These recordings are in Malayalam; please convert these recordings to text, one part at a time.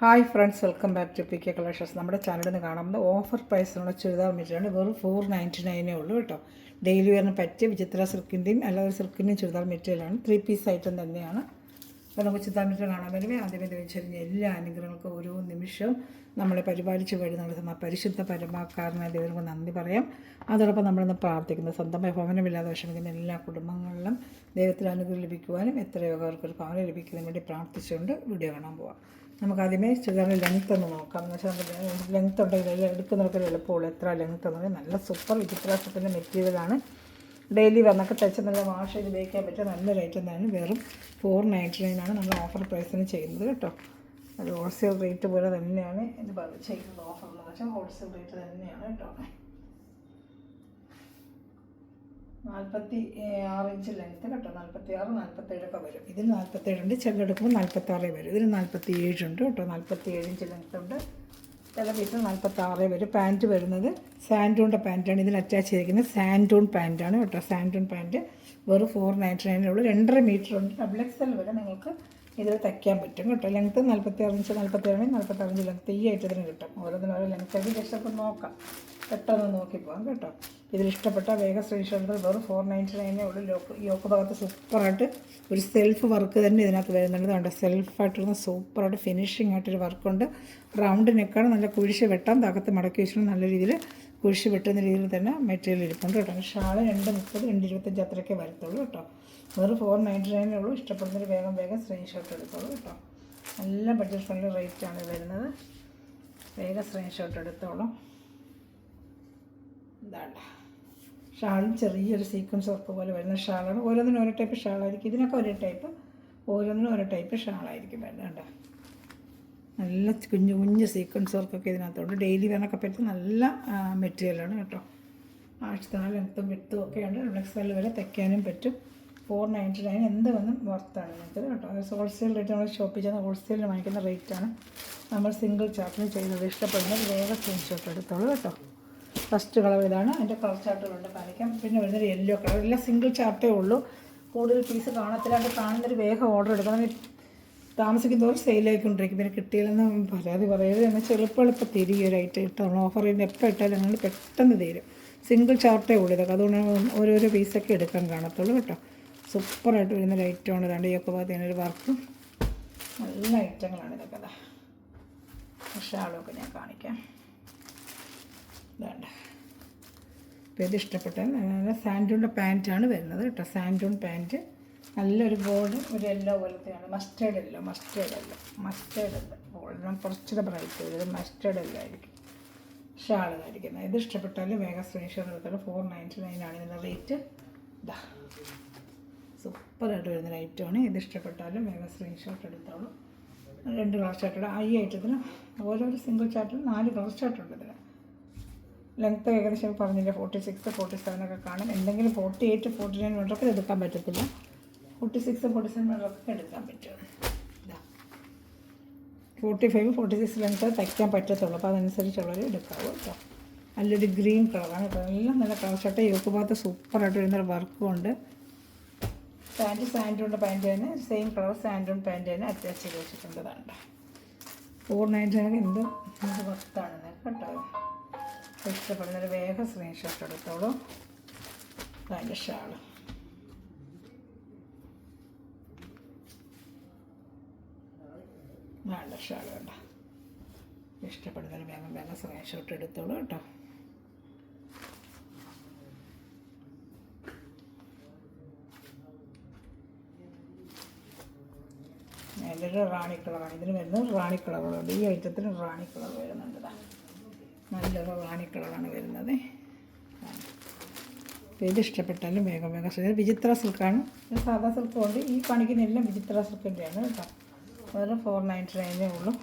Hi friends, welcome back to PK collections. നമ്മുടെ ചാനലിൽ നിന്ന് കാണാവുന്ന ഓഫർ പ്രൈസിനുള്ള ചുരിദാർ മെറ്റീരിയലാണ്. വെറും 499 ഉള്ളൂ കേട്ടോ. ഡെയിലി വെയറിന് പറ്റിയ വിചിത്ര സിൽക്കിൻ്റെയും അല്ലാതെ സിൽക്കിൻ്റെയും ചുരിദാർ മെറ്റീരിയലാണ്. 3 പീസ് ഐറ്റം തന്നെയാണ്. അപ്പോൾ നമുക്ക് ചുരിദാർ മെറ്റീരിയൽ കാണാൻ വരുമ്പോൾ ആദ്യമേ ചോദിച്ചറിഞ്ഞ എല്ലാ അനുഗ്രഹങ്ങൾക്കും ഓരോ നിമിഷവും നമ്മളെ പരിപാലിച്ച് വഴി നടത്തുന്ന പരിശുദ്ധ പരമാക്കാരനായ ദൈവങ്ങൾക്ക് നന്ദി പറയാം. അതോടൊപ്പം നമ്മളിന്ന് പ്രാർത്ഥിക്കുന്നത് സ്വന്തമായി ഭവനമില്ലാതെ വിഷമിക്കുന്ന എല്ലാ കുടുംബങ്ങളിലും ദൈവത്തിൽ അനുഗ്രഹം ലഭിക്കുവാനും എത്രയോ അവർക്കൊരു ഭവനം ലഭിക്കുന്നതിന് വേണ്ടി പ്രാർത്ഥിച്ചുകൊണ്ട് വീഡിയോ കാണാൻ പോവാം. നമുക്ക് ആദ്യമേ ചുരിദാറിൻ്റെ ലെങ്ത്ത് ഒന്ന് നോക്കാം. എന്ന് വെച്ചാൽ നമുക്ക് ലെങ്ത്ത് ഉണ്ടെങ്കിൽ എടുക്കുന്നവർക്കൊരു എളുപ്പമുള്ളൂ. എത്ര ലെങ്ത്ത് എന്നുള്ളത് നല്ല സൂപ്പർ വിചിത്രാസത്തിൻ്റെ മെറ്റീരിയലാണ്. ഡെയിലി വന്നൊക്കെ തയ്ച്ച് നല്ല വാഷ് ചെയ്ത് ഉപയോഗിക്കാൻ പറ്റിയ നല്ലൊരു ഐറ്റം തന്നെ. വെറും 499 ആണ് നമ്മൾ ഓഫർ പ്രൈസിന് ചെയ്യുന്നത് കേട്ടോ. അത് ഹോൾസെയിൽ റേറ്റ് പോലെ തന്നെയാണ് ഇത് ചെയ്യുന്നത്. ഓഫർ എന്ന് വെച്ചാൽ ഹോൾസെയിൽ റേറ്റ് തന്നെയാണ് കേട്ടോ. 46 ഇഞ്ച് ലെങ്ത്ത് കേട്ടോ. 46, 47 വരും. ഇതിൽ 47 ഉണ്ട്, ചിലരെടുക്കുമ്പോൾ 46 വരും. ഇതിൽ 47 ഉണ്ട് കേട്ടോ. 47 ഇഞ്ച് ലെങ്ത്ത് ഉണ്ട്. ചില പീസിൽ 46 വരും. പാൻറ്റ് വരുന്നത് സാൻഡൂണിൻ്റെ പാൻറ്റാണ്. ഇതിന് അറ്റാച്ച് ചെയ്തിരിക്കുന്നത് സാൻഡൂൺ പാൻറ്റാണ് കേട്ടോ. സാൻഡൂൺ പാൻറ്റ് വെറും 499 ഉള്ളൂ. 2.5 മീറ്റർ ഉണ്ട്. ഡബിൾ XL വരെ നിങ്ങൾക്ക് ഇതിൽ തയ്ക്കാൻ പറ്റും കേട്ടോ. ലെങ്ത്ത് 46 ഇഞ്ച്, 47 46 ഇഞ്ച് ലെങ്ത്ത് ഈ ഐറ്റത്തിന് കിട്ടും. ഓരോന്നിനും ഓരോ ലെങ്ത്ത് ആയിട്ട് ജസ്റ്റ് നോക്കാം, പെട്ടെന്ന് നോക്കിപ്പോകാം കേട്ടോ. ഇതിലിഷ്ടപ്പെട്ട വേഗം സ്ക്രീൻഷോട്ട്. വെറും 499 ഉള്ളൂ. യോക്ക് ഭാഗത്ത് സൂപ്പറായിട്ട് ഒരു സെൽഫ് വർക്ക് തന്നെ ഇതിനകത്ത് വരുന്നുണ്ട്. അതുകൊണ്ട് സെൽഫായിട്ടുള്ള സൂപ്പറായിട്ട് ഫിനിഷിംഗ് ആയിട്ടൊരു വർക്കുണ്ട്. റൗണ്ട് നെക്കാണ്. നല്ല കുഴിച്ച് വെട്ടാം. തകത്ത് മടക്കി വെച്ചിട്ട് നല്ല രീതിയിൽ കുഴിച്ച് വെട്ടുന്ന രീതിയിൽ തന്നെ മെറ്റീരിയൽ ഇരിപ്പുണ്ട് കേട്ടോ. ഷാള് 2.30, 2.25 അത്രയൊക്കെ വരത്തുള്ളൂ കേട്ടോ. വെറും 499 ഉള്ളൂ. ഇഷ്ടപ്പെടുന്നൊരു വേഗം സ്ക്രീൻഷോട്ട് എടുത്തോളൂ കേട്ടോ. നല്ല ബഡ്ജറ്റ് ഫ്രണ്ട്ലി റേറ്റാണ് വരുന്നത്. വേഗം സ്ക്രീൻഷോട്ട് എടുത്തോളൂ. ഇതാണ്ട ഷാളും ചെറിയൊരു സീക്വൻസ് വർക്ക് പോലെ വരുന്ന ഷാളാണ്. ഓരോന്നിനും ഓരോ ടൈപ്പ് ഷാളായിരിക്കും. ഇതിനൊക്കെ ഓരോ ടൈപ്പ്, ഓരോന്നിനും ഓരോ ടൈപ്പ് ഷാളായിരിക്കും വരുന്നത് കേട്ടോ. നല്ല കുഞ്ഞു സീക്വൻസ് വർക്കൊക്കെ ഇതിനകത്തുണ്ട്. ഡെയിലി വേണമൊക്കെ പറ്റും നല്ല മെറ്റീരിയലാണ് കേട്ടോ. ആഴ്ച ലെങ്ത്തും വിട്ടും ഒക്കെ ഉണ്ട്. XL വരെ തയ്ക്കാനും പറ്റും. 499 എന്ത് വന്നും വർത്താണ് നിങ്ങൾക്ക് കേട്ടോ. ഹോൾസെയിൽ റേറ്റ് നമ്മൾ ഷോപ്പിൽ ചെയ്യുന്ന ഹോൾസെയിലിൽ വാങ്ങിക്കുന്ന റേറ്റാണ് നമ്മൾ സിംഗിൾ ചാർട്ടിന് ചെയ്യുന്നത്. ഇഷ്ടപ്പെടുന്നത് വേഗം സ്ക്രീൻഷോട്ട് എടുത്തോളൂ കേട്ടോ. ഫസ്റ്റ് കളർ ഇതാണ്. അതിൻ്റെ കളർ ചാർട്ടുകളുണ്ട് കാണിക്കാം. പിന്നെ വരുന്നൊരു യെല്ലോ കളർ. എല്ലാം സിംഗിൾ ചാർട്ടേ ഉള്ളൂ. കൂടുതൽ പീസ് കാണത്തില്ലാണ്ട് കാണുന്നൊരു വേഗം ഓർഡർ എടുക്കണം. താമസിക്കുന്നവർ സെയിലായിക്കൊണ്ടിരിക്കും. പിന്നെ കിട്ടിയില്ലെന്ന് പരാതി പറയരുത്. എന്നാൽ എളുപ്പം തിരികെ ഒരു ഐറ്റം ഇട്ടാൽ ഓഫർ ചെയ്യുന്ന എപ്പോൾ ഇട്ടാലും നിങ്ങൾ പെട്ടെന്ന് തീരും. സിംഗിൾ ചാർട്ടേ ഉള്ളൂ ഇതൊക്കെ. അതുകൊണ്ട് ഓരോരോ പീസൊക്കെ എടുക്കാൻ കാണത്തുള്ളൂ കേട്ടോ. സൂപ്പറായിട്ട് വരുന്നൊരു ഐറ്റമാണ്. രണ്ട് യോക്ക് ഭാഗത്തേനൊരു വർക്കും നല്ല ഐറ്റങ്ങളാണ് ഇതൊക്കെ. അതാ ഷാളൊക്കെ ഞാൻ കാണിക്കാം. ഇതാണ്ട്. അപ്പോൾ ഇത് ഇഷ്ടപ്പെട്ടാൽ നല്ല സാൻഡൂണിൻ്റെ പാൻറ്റാണ് വരുന്നത് കേട്ടോ. സാൻഡൂൺ പാൻറ്റ് നല്ലൊരു ഗോൾഡ്, ഒരു യെല്ലോ പോലത്തെയാണ്. മസ്റ്റേർഡ് അല്ല ഗോൾഡ് കുറച്ചുകൂടെ ബ്രൈറ്റ് ചെയ്തത് മസ്റ്റേർഡ് എല്ലോ ആയിരിക്കും ഷാൾ ആയിരിക്കുന്നത്. ഇത് ഇഷ്ടപ്പെട്ടാൽ വേഗം സ്ക്രീൻഷോട്ട് എടുത്താൽ 499 ആണ് ഇതിൻ്റെ റേറ്റ്. ഇതാ സൂപ്പറായിട്ട് വരുന്നൊരു ഐറ്റമാണ്. ഇത് ഇഷ്ടപ്പെട്ടാലും വേഗം സ്ക്രീൻഷോട്ട് എടുത്തോളൂ. 2 കളർ ചാർട്ടുണ്ട്. ഈ ഐറ്റത്തിന് ഓരോരോ സിംഗിൾ ചാർട്ടിൽ 4 കളർ ചാർട്ടുണ്ട് ഇതിന്. ലെങ്ത്ത് ഏകദേശം പറഞ്ഞില്ല 46, 47 ഒക്കെ കാണും. എന്തെങ്കിലും 48, 49 മീറ്ററൊക്കെ എടുക്കാൻ പറ്റത്തില്ല. 46, 47 മീറ്ററൊക്കെ എടുക്കാൻ പറ്റും. 45, 46 ലെങ്ത്ത് തയ്ക്കാൻ പറ്റത്തുള്ളൂ. അപ്പോൾ അതനുസരിച്ചുള്ളവർ എടുക്കാവൂ കേട്ടോ. നല്ലൊരു ഗ്രീൻ കളറാണ് കേട്ടോ. എല്ലാം നല്ല കളർ ചട്ട. യോക്ക് ഭാഗത്ത് സൂപ്പറായിട്ട് വരുന്നൊരു വർക്കും ഉണ്ട്. പാൻറ്റ് സാൻഡൂണിൻ്റെ പാൻറ്റ് തന്നെ സെയിം കളർ സാൻഡൂൺ പാൻറ്റ് തന്നെ അറ്റാച്ച് ചെയ്ത് വെച്ചിട്ടുണ്ട്. വേണ്ട 499 എന്ത് വർത്താണ് കേട്ടോ. ഇഷ്ടപ്പെടുന്നൊരു വേഗം സ്ക്രീൻഷോട്ട് എടുത്തോളൂ. അതിൻ്റെ ഷാള് വേണ്ട ഷാൾ വേണ്ട. ഇഷ്ടപ്പെടുന്നൊരു വേഗം സ്ക്രീൻഷോട്ട് എടുത്തോളൂ കേട്ടോ. നല്ലൊരു റാണി കളറാണ്. ഇതിന് വരുന്നത് റാണി കളറുകളുണ്ട്. ഈ ഐറ്റത്തിന് റാണി കളർ വരുന്നുണ്ട്. നല്ലൊരു റാണി കളറാണ് വരുന്നത്. ഇത് ഇഷ്ടപ്പെട്ടാലും വേഗം വിചിത്ര സിൽക്കാണ്. ഇത് സാധാ സിൽക്കും ഉണ്ട്. ഈ കാണിക്കുന്ന എല്ലാം വിചിത്ര സിൽക്കിൻ്റെയാണ് കേട്ടോ. വേറെ 499 ഉള്ളൂ.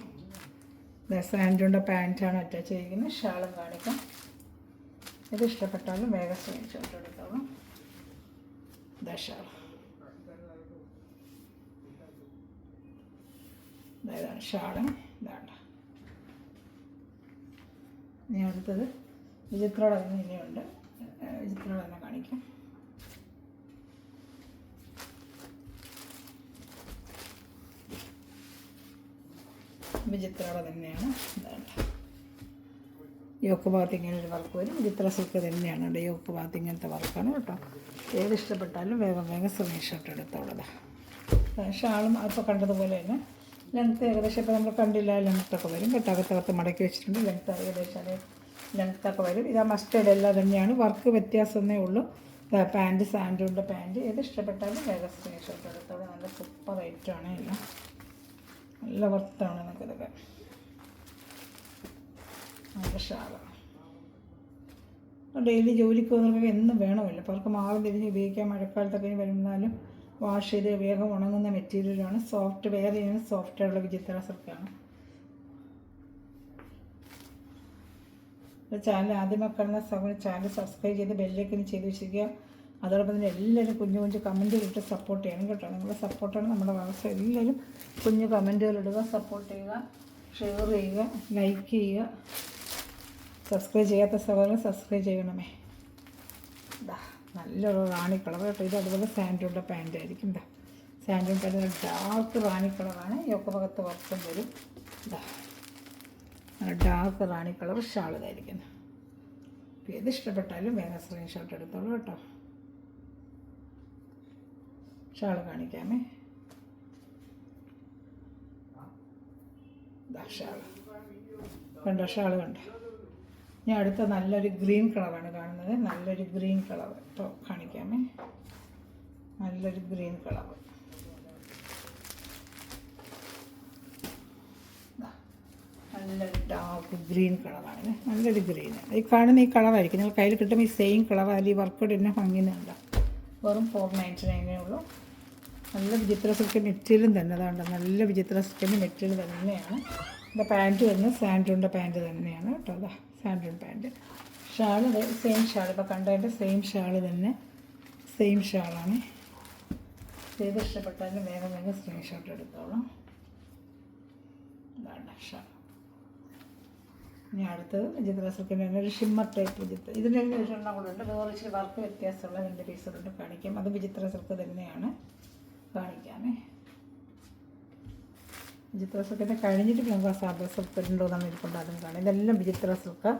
സാൻഡൂണിൻ്റെ പാൻറ്റാണ് അറ്റാച്ച് ചെയ്തിരിക്കുന്നത്. ഷാളും കാണിക്കാം. ഇത് ഇഷ്ടപ്പെട്ടാലും വേഗം സ്ക്രീൻഷോട്ട് എടുത്തോളൂ. ഇതാ ഷാൾ. ഇതാണ് ഷാള്. ഇതാണ്. ഇനി അടുത്തത് വിചിത്രയുടെ തന്നെ ഇനിയുണ്ട്. വിചിത്രയുടെ തന്നെ കാണിക്കാം. വിചിത്രയുടെ തന്നെയാണ്. ഇതാണ് യോക്ക് ഭാഗത്ത് ഇങ്ങനെ ഒരു വർക്ക് വരും. വിചിത്ര സിൽക്ക് തന്നെയാണ് ഇവിടെ യോക്ക് ഭാഗത്ത് ഇങ്ങനത്തെ വർക്കാണ് കേട്ടോ. ഏത് ഇഷ്ടപ്പെട്ടാലും വേഗം വേഗം സ്ക്രീൻഷോട്ട് എടുത്തോളൂ. ഷാളും അപ്പോൾ കണ്ടതുപോലെ തന്നെ ലെങ്ത്ത് ഏകദേശം ഇപ്പോൾ നമ്മൾ കണ്ടില്ല ലെങ്ത്തൊക്കെ വരും കേട്ടോ. അകത്തകത്ത് മടക്കി വെച്ചിട്ടുണ്ട്. ലെങ്ത്ത് ഏകദേശം അതേ ലെങ്ത്തൊക്കെ വരും. ഇതാ മസ്റ്റേഡ് എല്ലാം തന്നെയാണ്. വർക്ക് വ്യത്യാസമേ ഉള്ളൂ. പാൻറ്റ് സാൻഡൂണിൻ്റെ പാൻറ്റ് ഏത് ഇഷ്ടപ്പെട്ടാലും വേഗം സ്ക്രീൻഷോട്ട് എടുത്തോളൂ. നല്ല സൂപ്പർ ഐറ്റമാണ് എല്ലാം. നല്ല വർത്താണ് നിങ്ങൾക്കിതൊക്കെ. നല്ല ഷാളാണ്. ഡെയിലി ജോലിക്ക് പോകുന്നവർക്ക് എന്നും വേണമല്ലോ. അപ്പോൾ അവർക്ക് മാറി തിരിഞ്ഞ് ഉപയോഗിക്കാൻ മഴക്കാലത്തൊക്കെ വരുന്നാലും വാഷ് ചെയ്ത് വേഗം ഉണങ്ങുന്ന മെറ്റീരിയലാണ്. സോഫ്റ്റ് വെയർ ചെയ്യുന്ന സോഫ്റ്റായിട്ടുള്ള വിചിത്ര സിൽക്കാണ്. ചാനൽ ആദ്യമൊക്കെ കാണുന്ന ചാനൽ സബ്സ്ക്രൈബ് ചെയ്ത് ബെല്ലേക്കിന് ചെയ്ത് വെച്ചിരിക്കുക. അതോടൊപ്പം തന്നെ എല്ലാവരും കുഞ്ഞു കുഞ്ഞു കമൻറ്റുകളിട്ട് സപ്പോർട്ട് ചെയ്യണം കേട്ടോ. നിങ്ങളുടെ സപ്പോർട്ടാണ് നമ്മുടെ വളർച്ച. എല്ലാവരും കുഞ്ഞു കമൻറ്റുകളിടുക, സപ്പോർട്ട് ചെയ്യുക, ഷെയർ ചെയ്യുക, ലൈക്ക് ചെയ്യുക. സബ്സ്ക്രൈബ് ചെയ്യാത്ത സഹോദരൻ സബ്സ്ക്രൈബ് ചെയ്യണമേ. ഇതാ നല്ലൊരു റാണി കളർ കേട്ടോ. ഇത് അതുപോലെ സാൻഡൂണിൻ്റെ പാൻറ്റ് ആയിരിക്കും. ഇതാ സാൻഡൂൺ പാൻറ്റ് ഡാർക്ക് റാണി കളറാണ്. യോക്ക് ഭാഗത്ത് വർക്കും വരും. ഇതാ ഡാർക്ക് റാണി കളർ ഷാൾ ഇതായിരിക്കുന്നു. ഏത് ഇഷ്ടപ്പെട്ടാലും വേഗം സ്ക്രീൻഷോട്ട് എടുത്തോളൂ കേട്ടോ. ഷാൾ കാണിക്കാമേ. ഇതാ ഷാൾ കണ്ടോ, ഷാൾ കണ്ടോ. ഇനി അടുത്ത നല്ലൊരു ഗ്രീൻ കളറാണ് കാണുന്നത്. നല്ലൊരു ഗ്രീൻ കളർ ഇപ്പോൾ കാണിക്കാമേ. നല്ലൊരു ഗ്രീൻ കളർ. നല്ലൊരു ഡാർക്ക് ഗ്രീൻ കളറാണ്. നല്ലൊരു ഗ്രീൻ. ഈ കാണുന്ന ഈ കളറായിരിക്കും നിങ്ങൾ കയ്യിൽ കിട്ടുമ്പോൾ ഈ സെയിം കളർ അല്ലെങ്കിൽ ഈ വർക്കൗട്ട് തന്നെ ഭംഗിയുന്നുണ്ട്. വെറും 499 ഉള്ളൂ. നല്ല വിചിത്ര സിൽക്ക് മെറ്റീരിയലും തന്നെ അതാണ്ട്. നല്ല വിചിത്ര സിൽക്കിൻ്റെ മെറ്റീരിയൽ തന്നെയാണ്. എൻ്റെ പാൻറ്റ് വരുന്നത് സാൻഡൂണിൻ്റെ പാൻറ്റ് തന്നെയാണ് കേട്ടോ. അതാ സാൻഡൂൺ പാൻറ്റ്. ഷാൾ സെയിം ഷാൾ ഇപ്പോൾ കണ്ടതിൻ്റെ സെയിം ഷാൾ തന്നെ. സെയിം ഷാളാണ്. ഏത് ഇഷ്ടപ്പെട്ടാലും വേഗം വേഗം സ്ക്രീൻഷോട്ട് എടുത്തോളാം. ഇതാണ് ഷാൾ. ഇനി അടുത്തത് വിചിത്ര സിൽക്കിൻ്റെ തന്നെ ഒരു ഷിമ്മർ ടൈപ്പ് വിചിത്ര. ഇതിൻ്റെ തന്നെ ഒരു എണ്ണം കൂടെ ഉണ്ട്. വേറെ ഇച്ചിരി വർക്ക് വ്യത്യാസമുള്ള 2 പീസുകളുണ്ട് കാണിക്കാം. അത് വിചിത്ര സിൽക്ക് തന്നെയാണ്. കാണിക്കാമേ. വിചിത്ര സിൽക്കിൻ്റെ കഴിഞ്ഞിട്ട് നമുക്ക് സാധാ സിൽക്ക് ഉണ്ടോയെന്നാണ് ഇരിക്കൊണ്ട് അതും കാണാം. ഇതെല്ലാം വിചിത്ര സിൽക്ക്.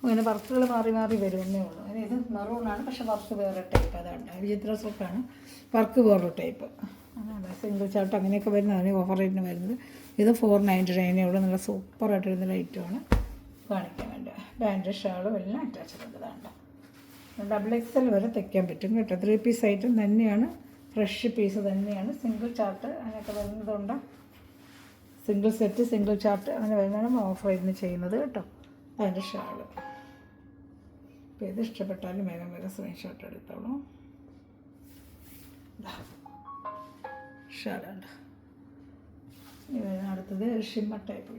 അങ്ങനെ വർക്കുകൾ മാറി മാറി വരുമെന്നേ ഉള്ളൂ. അങ്ങനെ ഇത് മെറൂണാണ്, പക്ഷേ വർക്ക് വേറെ ടൈപ്പ്. അതാണ് വിചിത്ര സിൽക്കാണ്. വർക്ക് വേറൊരു ടൈപ്പ്. അതാണ് സിംഗിൾ ചാർട്ട് അങ്ങനെയൊക്കെ വരുന്നതാണ് ഓഫർ റേറ്റിന് വരുന്നത്. ഇത് 499 ഉള്ളൂ. നല്ല സൂപ്പറായിട്ട് വരുന്ന ഐറ്റമാണ്. കാണിക്കാൻ വേണ്ട പാൻറ്റ് ഷാളും എല്ലാം അറ്റാച്ച് ചെയ്തതാണ്. XXL വരെ തയ്ക്കാൻ പറ്റും കേട്ടോ. 3 പീസ് ഐറ്റം തന്നെയാണ്. ഫ്രഷ് പീസ് തന്നെയാണ്. സിംഗിൾ ചാർട്ട് അങ്ങനെയൊക്കെ വരുന്നതുകൊണ്ട് സിംഗിൾ സെറ്റ് സിംഗിൾ ചാർട്ട് അങ്ങനെ വരുന്നതാണ് ഓഫർ റേറ്റിന് ചെയ്യുന്നത് കേട്ടോ. അതിൻ്റെ ഷാള് അപ്പോൾ ഇത് ഇഷ്ടപ്പെട്ടാലും വേഗം വേഗം സ്ക്രീൻഷോട്ട് എടുത്തോളൂ. ഷാളുണ്ട്. അടുത്തത് ഷിമ്മർ ടൈപ്പ്.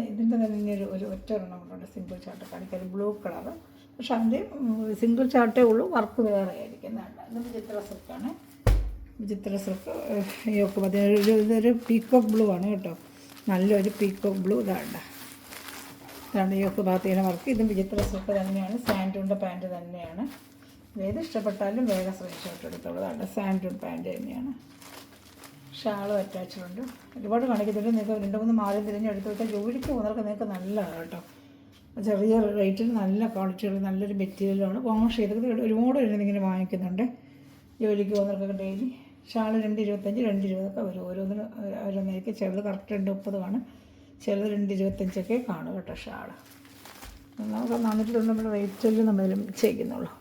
ഇതിൻ്റെ തന്നെ ഇങ്ങനെ ഒരു ഒറ്റ എണ്ണം കൊണ്ടുണ്ട് സിംഗിൾ ചാർട്ട് കാണിക്കാൻ. Blue colour. പക്ഷെ അതിൻ്റെ സിംഗിൾ ചാർട്ടേ ഉള്ളൂ. വർക്ക് വേറെ ആയിരിക്കും. ഇത് വിചിത്ര സിൽക്കാണ്. വിചിത്ര സിൽക്ക് യോക്ക് മതി. ഇതൊരു പീക്കോക്ക് ബ്ലൂ ആണ് കേട്ടോ. നല്ലൊരു പീക്കോക്ക് ബ്ലൂ. ഇതാണ് യോക്ക് ഭാഗത്തേനെ വർക്ക്. ഇതും വിചിത്ര സിൽക്ക് തന്നെയാണ്. സാൻഡൂണിൻ്റെ പാൻറ്റ് തന്നെയാണ്. ഏത് ഇഷ്ടപ്പെട്ടാലും വേഗം സ്ക്രീൻഷോട്ട് എടുത്തോളൂ. ഇതാണ് സാൻഡൂൺ പാൻറ്റ് തന്നെയാണ്. ഷാളും അറ്റാച്ച്ഡുണ്ട്. ഒരുപാട് കാണിക്കുന്നുണ്ട്. നിങ്ങൾക്ക് 2-3 മാറി തിരിഞ്ഞെടുത്ത് വെച്ചാൽ ജോലിക്ക് പോകുന്നവർക്ക് നിങ്ങൾക്ക് നല്ലതാണ് കേട്ടോ. ചെറിയ റേറ്റിൽ നല്ല ക്വാളിറ്റിയുള്ള നല്ലൊരു മെറ്റീരിയലാണ്. വാഷ് ചെയ്തത് ഒരുപാട് ഇങ്ങനെ വാങ്ങിക്കുന്നുണ്ട്. ജോലിക്ക് പോകുന്നവർക്കൊക്കെ ഡെയിലി. ഷാൾ 225, 220 വരും. ഓരോന്നായിരിക്കും. ചിലത് കറക്റ്റ് 230 കാണും. ചിലത് 225 കാണും കേട്ടോ ഷാൾ. നമുക്ക് 400 നമ്മൾ റേറ്റിൽ നമ്മൾ ചെയ്യുന്നുള്ളൂ.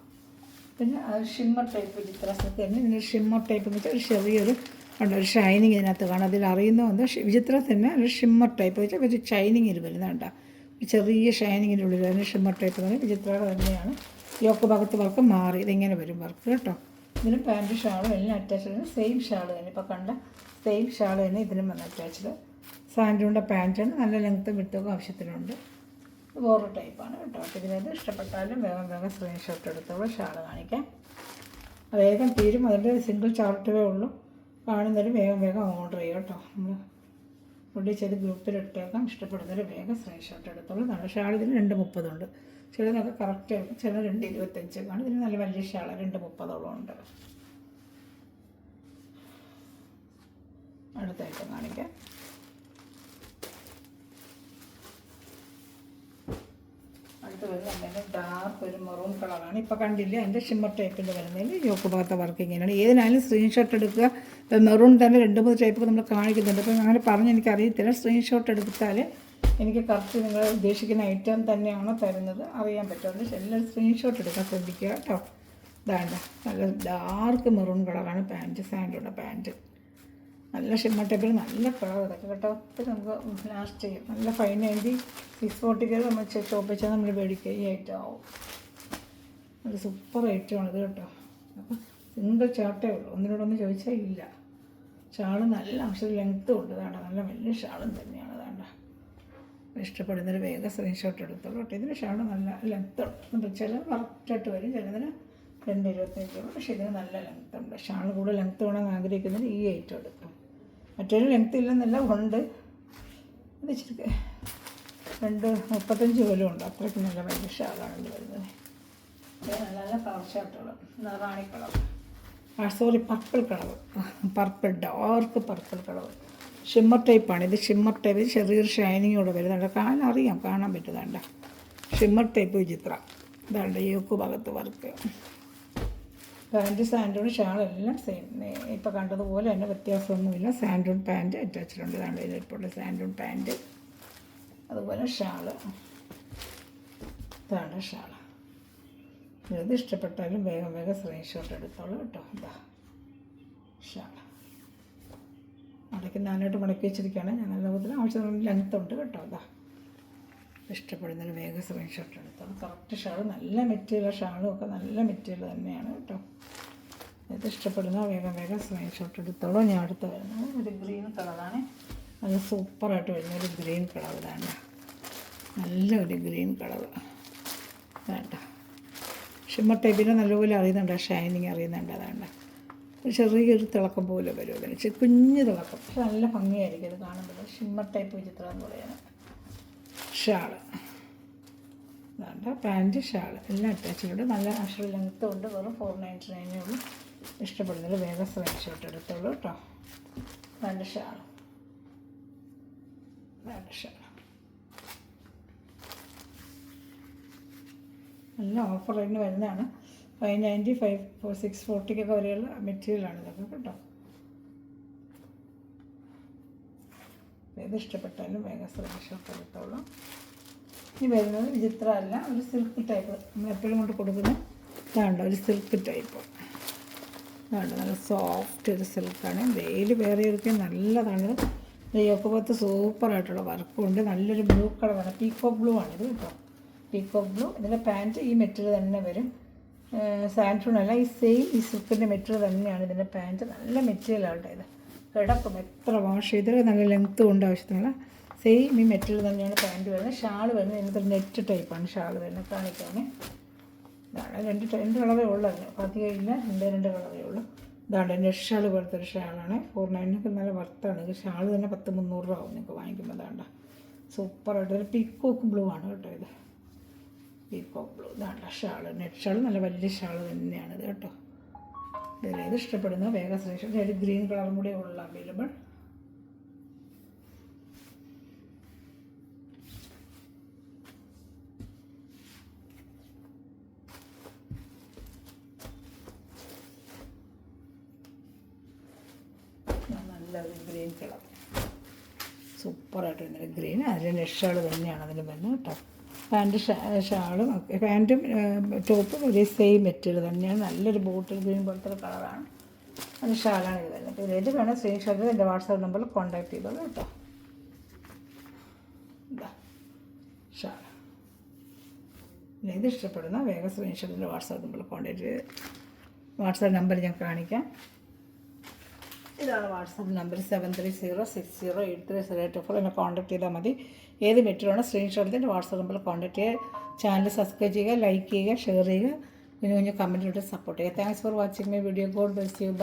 പിന്നെ ഷിമ്മർ ടൈപ്പ് വിചിത്ര സിൽക്ക് തന്നെ. ഇതിന് ഷിമ്മർ ടൈപ്പ് എന്ന് വെച്ചാൽ ഒരു ചെറിയൊരു ഒരു ഷൈനിങ് ഇതിനകത്ത് കാണാം. അതിൽ അറിയുന്നതുകൊണ്ട് വിചിത്ര തന്നെ ഒരു ഷിമ്മർ ടൈപ്പ് വെച്ചാൽ ഒരു ഷൈനിങ്ങിൽ വരുന്നുണ്ട്. ചെറിയ ഷൈനിങ്ങിൻ്റെ ഉള്ളിൽ അതിന് ഷിമ്മർ ടൈപ്പ് തന്നെ വിചിത്രയുടെ തന്നെയാണ്. യോക്ക് ഭാഗത്ത് വർക്ക് മാറി ഇതിങ്ങനെ വരും വർക്ക് കേട്ടോ. ഇതിന് പാൻറ്റ് ഷാളും എല്ലാം അറ്റാച്ച്ഡ്. സെയിം ഷാൾ തന്നെ ഇപ്പോൾ കണ്ട സെയിം ഷാൾ തന്നെ ഇതിനും വന്ന് അറ്റാച്ച്ഡ്. സാൻഡൂണിൻ്റെ പാൻറ്റാണ്. നല്ല ലെങ്ത്തും വിട്ടൊക്കെ ആവശ്യത്തിനുണ്ട്. വേറെ ടൈപ്പാണ് കേട്ടോ. അപ്പോൾ ഇതിനത് ഇഷ്ടപ്പെട്ടാലും വേഗം വേഗം സ്ക്രീൻഷോട്ട് എടുത്തോളൂ. ഷാൾ കാണിക്കാം. വേഗം തീരും. അതിൻ്റെ സിംഗിൾ ചാർട്ടേ ഉള്ളൂ. കാണുന്നവർ വേഗം വേഗം ഓർഡർ ചെയ്യും കേട്ടോ. നമ്മൾ ഓർഡർ ചെയ്ത് ഗ്രൂപ്പിൽ ഇട്ടേക്കാം. ഇഷ്ടപ്പെടുന്നവർ വേഗം സ്ക്രീൻഷോട്ട് എടുത്തോളൂ. നല്ല ഷാൾ ഇതിന് 230 ഉണ്ട്. ചിലതൊക്കെ കറക്റ്റ് ആയിരിക്കും. ചില 225 ആണ്. ഇതിന് നല്ല വലിയ ഷാൾ 230 ഉണ്ട്. അടുത്തായിട്ട് കാണിക്കാം. അടുത്ത് വരുന്നത് ഡാർക്ക് ഒരു മെറൂൺ കളറാണ്. ഇപ്പോൾ കണ്ടില്ലേ എൻ്റെ ഷിമ്മർ ടൈപ്പിൽ വരുന്നതിൽ യോക്ക് ഭാഗത്തെ വർക്ക് ഇങ്ങനെയാണ്. ഏതിനായാലും സ്ക്രീൻഷോട്ട് എടുക്കുക. ഇപ്പോൾ മെറൂൺ തന്നെ 2-3 ടൈപ്പൊക്കെ നമ്മൾ കാണിക്കുന്നുണ്ട്. അപ്പോൾ അങ്ങനെ പറഞ്ഞ് എനിക്കറിയത്തില്ല. സ്ക്രീൻഷോട്ട് എടുത്താൽ എനിക്ക് കറക്റ്റ് നിങ്ങൾ ഉദ്ദേശിക്കുന്ന ഐറ്റം തന്നെയാണോ തരുന്നത് അറിയാൻ പറ്റും. അതുകൊണ്ട് എല്ലാവരും സ്ക്രീൻഷോട്ട് എടുക്കാൻ ശ്രദ്ധിക്കുക കേട്ടോ. ഇതാണ്ട് നല്ല ഡാർക്ക് മെറൂൺ കളറാണ് പാൻറ്റ്, സാൻഡോടെ പാൻറ്റ്. നല്ല ഷിമ്മർ ടൈപ്പിൽ നല്ല കളർ ഇതൊക്കെ കേട്ടോ. ഒത്തിരി നമുക്ക് ലാസ്റ്റ് ചെയ്യും. നല്ല 590 640 നമ്മൾ ഷോപ്പിൽ വെച്ചാൽ നമ്മൾ മേടിക്കുക ഈ ഐറ്റം ആവും. നല്ല സൂപ്പർ ഐറ്റമാണ് ഇത് കേട്ടോ. അപ്പോൾ സിംഗിൾ ചാർട്ടേ ഉള്ളൂ, ഒന്നിനോടൊന്നും ചോദിച്ചാൽ ഇല്ല. ഷാള് നല്ല ആവശ്യം ലെങ്ത്തും ഉണ്ട്. ഇതാണ്ട നല്ല വലിയ ഷാളും തന്നെയാണ്. ഇതാണ്ട ഇഷ്ടപ്പെടുന്നൊരു വേഗം സ്ക്രീൻഷോട്ട് എടുത്തോളൂ കേട്ടോ. ഇതിന് ഷാള് നല്ല ലെങ്ത്ത് ഉണ്ട്. ചില കറക്റ്റായിട്ട് വരും, ചിലതിന് 2.25. പക്ഷേ ഇതിന് നല്ല ലെങ്ത്ത് ഉണ്ട്. ഷാള് കൂടുതൽ ലെങ്ത്ത് വേണമെന്ന് ആഗ്രഹിക്കുന്നതിന് ഈ ഐറ്റം എടുക്കും. മറ്റൊരു ലെങ്ത്ത് ഇല്ലെന്നല്ല ഉണ്ട്. ഇത് ഇച്ചിരി 2.35 പോലും ഉണ്ട്. അത്രയ്ക്ക് നല്ല വലിയ ഷാളാണ് ഇത് വരുന്നത്. നല്ല നല്ല കളർ ഷർട്ടുകൾ, റാണി colour, sorry purple colour, dark purple colour. Shimmer ടൈപ്പാണ് ഇത്. ഷിമ്മർ ടൈപ്പ് ചെറിയൊരു ഷൈനിങ്ങോടെ വരുന്നുണ്ട്. അറിയാം, കാണാൻ പറ്റുന്നുണ്ട്. ഷിമ്മർ ടൈപ്പ് വിചിത്ര. ഇതാണ്ട് യോക്ക് ഭാഗത്ത് വർക്ക്. പാൻറ്റ് സാൻഡൂൺ ഷാളെല്ലാം സെയിം. ഇപ്പോൾ കണ്ടതുപോലെ തന്നെ വ്യത്യാസമൊന്നുമില്ല. സാൻഡൂൺ പാൻറ്റ് അറ്റാച്ചിട്ടുണ്ട്. ഇതാണ്ട് ഇതിപ്പോൾ സാൻഡൂൺ പാൻറ്റ്, അതുപോലെ ഷാള്. ഇതാണ് ഷാള്. ഇത് ഇഷ്ടപ്പെട്ടാലും വേഗം സ്ക്രീൻഷോട്ട് എടുത്തോളൂ കേട്ടോ. ഇതാ ഷാള് മടക്കി നാലായിട്ട് മടക്കി വെച്ചിരിക്കുകയാണ് ഞാൻ. നല്ല കൂടുതൽ ആവശ്യത്തിന് ലെങ്ത്ത് ഉണ്ട് കേട്ടോ. ഇതാ ഇഷ്ടപ്പെടുന്നതിന് വേഗം സ്ക്രീൻഷോട്ട് എടുത്തോളൂ. കറക്റ്റ് ഷാള്, നല്ല മെറ്റീരിയൽ, ഷാളും ഒക്കെ നല്ല മെറ്റീരിയൽ തന്നെയാണ് കേട്ടോ. ഇത് ഇഷ്ടപ്പെടുന്ന വേഗം സ്ക്രീൻഷോട്ട് എടുത്തോളൂ. ഞാൻ അടുത്ത് വരുന്നത് ഒരു ഗ്രീൻ കളറാണ്. നല്ല സൂപ്പറായിട്ട് വരുന്ന ഒരു ഗ്രീൻ കളർ. ഇതാണ്ട നല്ലൊരു ഗ്രീൻ കളർ. വേണ്ട ഷിമ്മർ ടൈപ്പിന് നല്ലപോലെ അറിയുന്നുണ്ട്, ഷൈനിങ് അറിയുന്നുണ്ട്. അതാണ്ട് ചെറിയൊരു തിളക്കം പോലെ വരും. അതിന് കുഞ്ഞ് തിളക്കം, പക്ഷെ നല്ല ഭംഗിയായിരിക്കും ഇത് കാണുമ്പോൾ. ഷിമ്മർ ടൈപ്പ് വിചിത്രം എന്ന് പറയുന്നത്. ഷാള് വേണ്ട, പാൻറ്റ് ഷാള് എല്ലാം അറ്റാച്ചിട്ടുണ്ട്. നല്ല അക്ഷര ലെങ്ത്തും ഉണ്ട്. വെറും 499 ഉള്ളൂ. ഇഷ്ടപ്പെടുന്നത് വേഗം സ്ക്രീൻഷോട്ട് എടുത്തോളൂ കേട്ടോ. പാൻറ്റ് ഷാള് നല്ല ഓഫർ റേറ്റിന് വരുന്നതാണ്. 590 640 വരെയുള്ള മെറ്റീരിയലാണ് ഇതൊക്കെ കേട്ടോ. ഏത് ഇഷ്ടപ്പെട്ടാലും വേഗം സ്ക്രീൻഷോട്ട് എടുത്തോളൂ. ഇനി വരുന്നത് വിചിത്ര അല്ല, ഒരു സിൽക്ക് ടൈപ്പ്. നമ്മൾ എപ്പോഴും കൊണ്ട് കൊടുക്കുന്ന ഇതാണ്ടോ ഒരു സിൽക്ക് ടൈപ്പ്. ഇതാണ്ട് നല്ല സോഫ്റ്റ് ഒരു സിൽക്കാണ്. ഡെയിലി വേറെ എടുക്കാൻ നല്ലതാണ്. യോക്ക് ഭാഗത്ത് സൂപ്പറായിട്ടുള്ള വർക്കും ഉണ്ട്. നല്ലൊരു ബ്ലൂ കളറാണ്, പീക്കോക്ക് ബ്ലൂ ആണിത് കേട്ടോ. Peacock blue. ഇതിൻ്റെ പാൻറ്റ് ഈ മെറ്റീരിയൽ തന്നെ വരും. സാൻഡൂൺ അല്ല, ഈ സെയിം ഈ സിൽക്കിൻ്റെ മെറ്റീരിയൽ തന്നെയാണ് ഇതിൻ്റെ പാൻറ്റ്. നല്ല മെറ്റീരിയലാണ് ഇത്. കിടക്കും എത്ര വാഷ് ചെയ്ത്. നല്ല ലെങ്ത്തും ഉണ്ട് ആവശ്യത്തിനുള്ള. സെയിം ഈ മെറ്റീരിയൽ തന്നെയാണ് പാൻറ്റ് വരുന്നത്. ഷാൾ വരുന്നത് ഇതിനകത്ത് നെറ്റ് ടൈപ്പാണ് ഷാൾ വരുന്നത്. കാണിക്കാണ്. ഇതാണ് രണ്ട് കളറേ ഉള്ളൂ. അതിന് അധികം ഇല്ല, 2 കളറേ ഉള്ളൂ. ഇതാണ് നെറ്റ് ഷാൾ പോലത്തെ ഒരു ഷാളാണ്. 490 നല്ല വർത്താണ്. ഇത് ഷാൾ തന്നെ 10-300 രൂപ ആവും നിങ്ങൾക്ക് വാങ്ങിക്കുമ്പോൾ. ഇതാണ്ട സൂപ്പറായിട്ട് ഒരു പീക്കോക്ക് ബ്ലൂ ആണ് കേട്ടോ. ഇത് പീക്കോക്ക് ബ്ലൂ. ഇതാണ്ട ഷാൾ, നെറ്റ് ഷാൾ നല്ല വലിയ ഷാൾ തന്നെയാണ് ഇത് കേട്ടോ. ഇത് ഇഷ്ടപ്പെടുന്ന വേഗം സ്ക്രീൻഷോട്ട്. ഒരു ഗ്രീൻ കളറും കൂടി ഉള്ള അവൈലബിൾ. നല്ലൊരു ഗ്രീൻ കളർ, സൂപ്പറായിട്ട് വരുന്നൊരു ഗ്രീൻ. അതിൽ നെറ്റ് ഷാൾ തന്നെയാണ് അതിന് വരുന്നത് കേട്ടോ. പാൻറ്റ് ഷാളും ഒക്കെ, പാൻറ്റും ടോപ്പും ഒരേ സെയിം മെറ്റീരിയൽ തന്നെയാണ്. നല്ലൊരു ബോട്ടിൽ ഗ്രീൻ പോലത്തെ ഒരു കളറാണ്. അത് ഷാളാണ് ഇത് വരുന്നത്. അപ്പോൾ ഇതിലേക്ക് വേണം സ്ക്രീൻഷോട്ട് എൻ്റെ വാട്സാപ്പ് നമ്പറിൽ കോൺടാക്ട് ചെയ്തോളൂ കേട്ടോ. ഇതാ ഷാൾ. ഇത് ഇഷ്ടപ്പെടുന്ന വേഗം സ്ക്രീൻഷോട്ടിൻ്റെ വാട്സാപ്പ് നമ്പറിൽ കോൺടാക്ട് ചെയ്ത്, വാട്സാപ്പ് നമ്പർ ഞാൻ കാണിക്കാം. ഇതാണ് വാട്സാപ്പ് നമ്പർ 7306083084. എന്നെ കോൺടാക്ട് ചെയ്താൽ മതി. ഏത് മെറ്റീരിയലാണ് സ്ക്രീൻഷോട്ട് എടുത്ത് എൻ്റെ വാട്സാപ്പ് നമ്പറിൽ കോൺടാക്ട് ചെയ്യുക. ചാനൽ സബ്സ്ക്രൈബ് ചെയ്യുക, ലൈക്ക് ചെയ്യുക, ഷെയർ ചെയ്യുക, കുഞ്ഞു കമൻറ്റിലൂടെ സപ്പോർട്ട് ചെയ്യുക. Thanks for watching my video. God bless you. By.